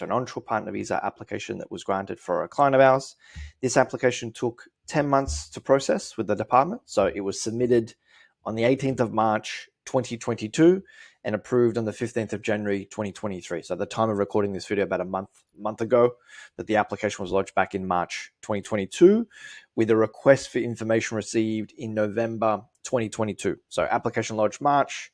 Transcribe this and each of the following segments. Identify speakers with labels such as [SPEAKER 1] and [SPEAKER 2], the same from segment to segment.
[SPEAKER 1] an onshore partner visa application that was granted for a client of ours. This application took 10 months to process with the department. So it was submitted on the 18th of March, 2022 and approved on the 15th of January, 2023. So at the time of recording this video, about a month ago, that the application was lodged back in March 2022 with a request for information received in November 2022. So application lodged March,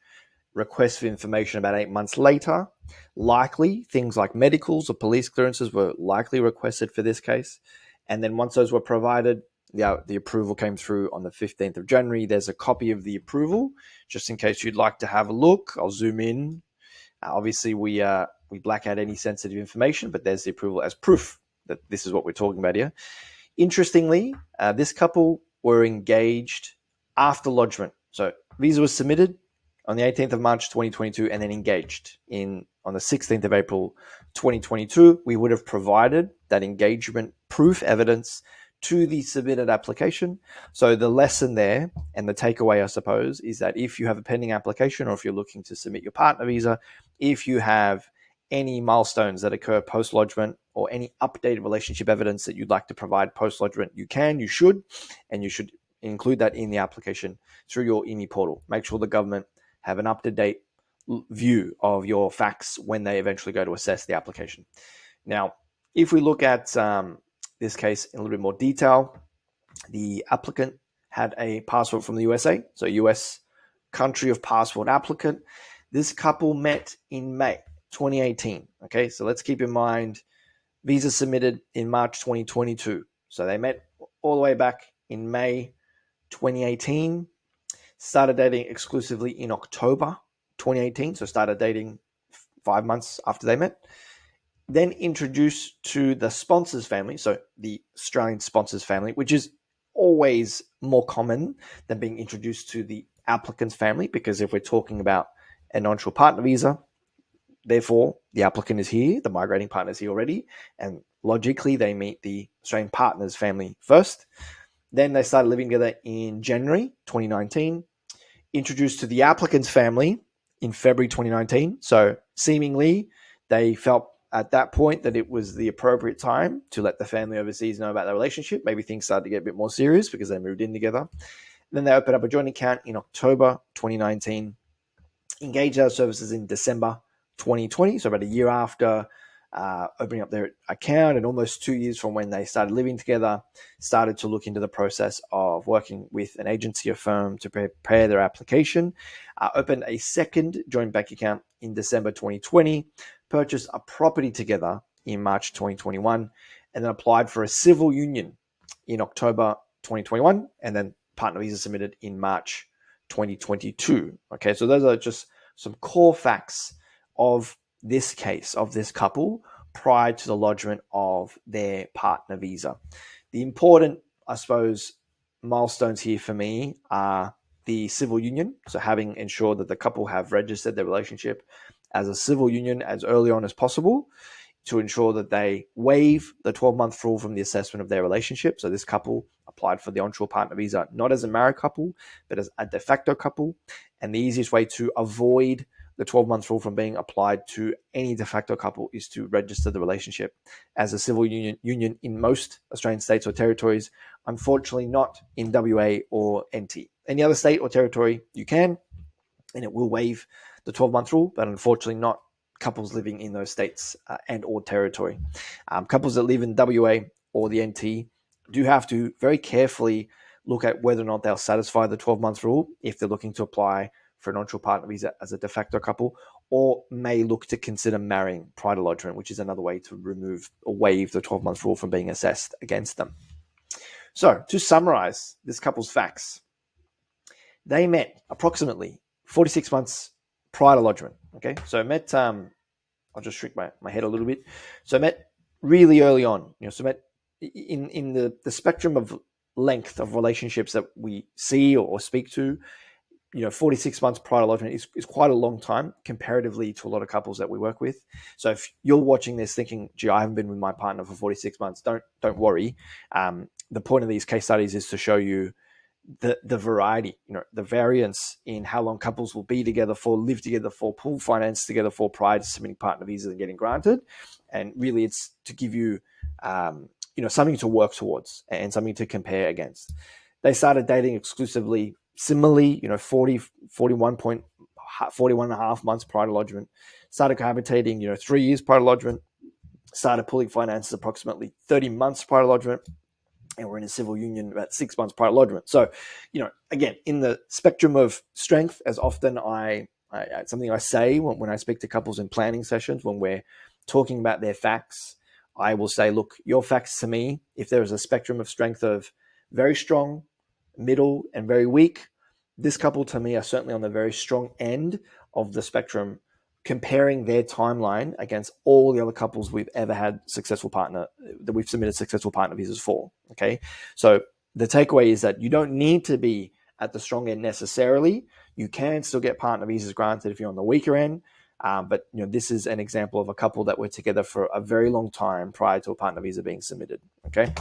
[SPEAKER 1] request for information about 8 months later. Likely things like medicals or police clearances were likely requested for this case. And then once those were provided, the approval came through on the 15th of January. There's a copy of the approval, just in case you'd like to have a look. I'll zoom in. Obviously, we black out any sensitive information, but there's the approval as proof that this is what we're talking about here. Interestingly, this couple were engaged after lodgement. So visa was submitted on the 18th of March, 2022, and then engaged on the 16th of April, 2022. We would have provided that engagement proof evidence to the submitted application. So the lesson there and the takeaway, I suppose, is that if you have a pending application or if you're looking to submit your partner visa, if you have any milestones that occur post-lodgement or any updated relationship evidence that you'd like to provide post-lodgement, you should include that in the application through your IMI portal. Make sure the government have an up-to-date view of your facts when they eventually go to assess the application. Now, if we look at this case in a little bit more detail, the applicant had a passport from the USA, so US country of passport applicant. This couple met in May 2018. Okay, so let's keep in mind, visa submitted in March 2022. So they met all the way back in May 2018, started dating exclusively in October 2018, so started dating 5 months after they met. Then introduced to the sponsor's family, so the Australian sponsor's family, which is always more common than being introduced to the applicant's family, because if we're talking about an onshore partner visa, therefore the applicant is here, the migrating partner is here already, and logically they meet the Australian partner's family first. Then they started living together in January 2019, introduced to the applicant's family in February 2019. So seemingly they felt at that point that it was the appropriate time to let the family overseas know about their relationship. Maybe things started to get a bit more serious because they moved in together. Then they opened up a joint account in October 2019, engaged our services in December 2020, so about a year after opening up their account and almost 2 years from when they started living together, started to look into the process of working with an agency or firm to prepare their application, opened a second joint bank account in December 2020, purchased a property together in March 2021, and then applied for a civil union in October 2021, and then partner visa submitted in March 2022. Okay, so those are just some core facts of this case, of this couple, prior to the lodgement of their partner visa. The important, I suppose, milestones here for me are the civil union. So having ensured that the couple have registered their relationship as a civil union as early on as possible to ensure that they waive the 12-month rule from the assessment of their relationship. So this couple applied for the onshore partner visa, not as a married couple, but as a de facto couple. And the easiest way to avoid the 12-month rule from being applied to any de facto couple is to register the relationship as a civil union in most Australian states or territories. Unfortunately, not in WA or NT. Any other state or territory, you can, and it will waive the 12-month rule, but unfortunately not couples living in those states and or territory. Couples that live in WA or the NT do have to very carefully look at whether or not they'll satisfy the 12-month rule if they're looking to apply for an onshore partner visa as a de facto couple, or may look to consider marrying prior to lodgement, which is another way to remove or waive the 12-month rule from being assessed against them. So to summarize this couple's facts, they met approximately 46 months prior to lodgement. Okay, so met, I'll just shrink my head a little bit. So met really early on, so met in the spectrum of length of relationships that we see or speak to, 46 months prior to lodgement is quite a long time comparatively to a lot of couples that we work with. So if you're watching this thinking, gee, I haven't been with my partner for 46 months, don't worry. The point of these case studies is to show you the variety, the variance in how long couples will be together for, live together for, pool finance together for prior to submitting partner visas and getting granted. And really, it's to give you, something to work towards and something to compare against. They started dating exclusively, similarly, 41 and a half months prior to lodgement. Started cohabitating, 3 years prior to lodgement. Started pooling finances approximately 30 months prior to lodgement. And we're in a civil union about 6 months prior to lodgement. So, again, in the spectrum of strength, as often something I say when I speak to couples in planning sessions, when we're talking about their facts, I will say, look, your facts to me, if there is a spectrum of strength of very strong, middle, and very weak, this couple to me are certainly on the very strong end of the spectrum, comparing their timeline against all the other couples we've ever had that we've submitted successful partner visas for. Okay. So the takeaway is that you don't need to be at the strong end necessarily. You can still get partner visas granted if you're on the weaker end. But this is an example of a couple that were together for a very long time prior to a partner visa being submitted. Okay.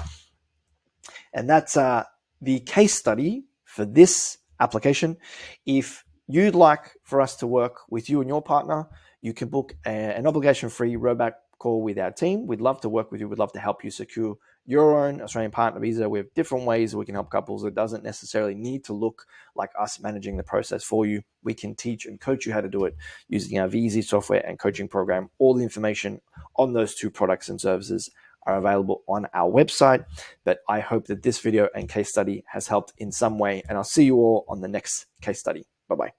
[SPEAKER 1] And that's the case study for this application. If you'd like for us to work with you and your partner, you can book an obligation-free roadmap call with our team. We'd love to work with you. We'd love to help you secure your own Australian partner visa. We have different ways we can help couples. It doesn't necessarily need to look like us managing the process for you. We can teach and coach you how to do it using our VZ software and coaching program. All the information on those two products and services are available on our website. But I hope that this video and case study has helped in some way, and I'll see you all on the next case study. Bye-bye.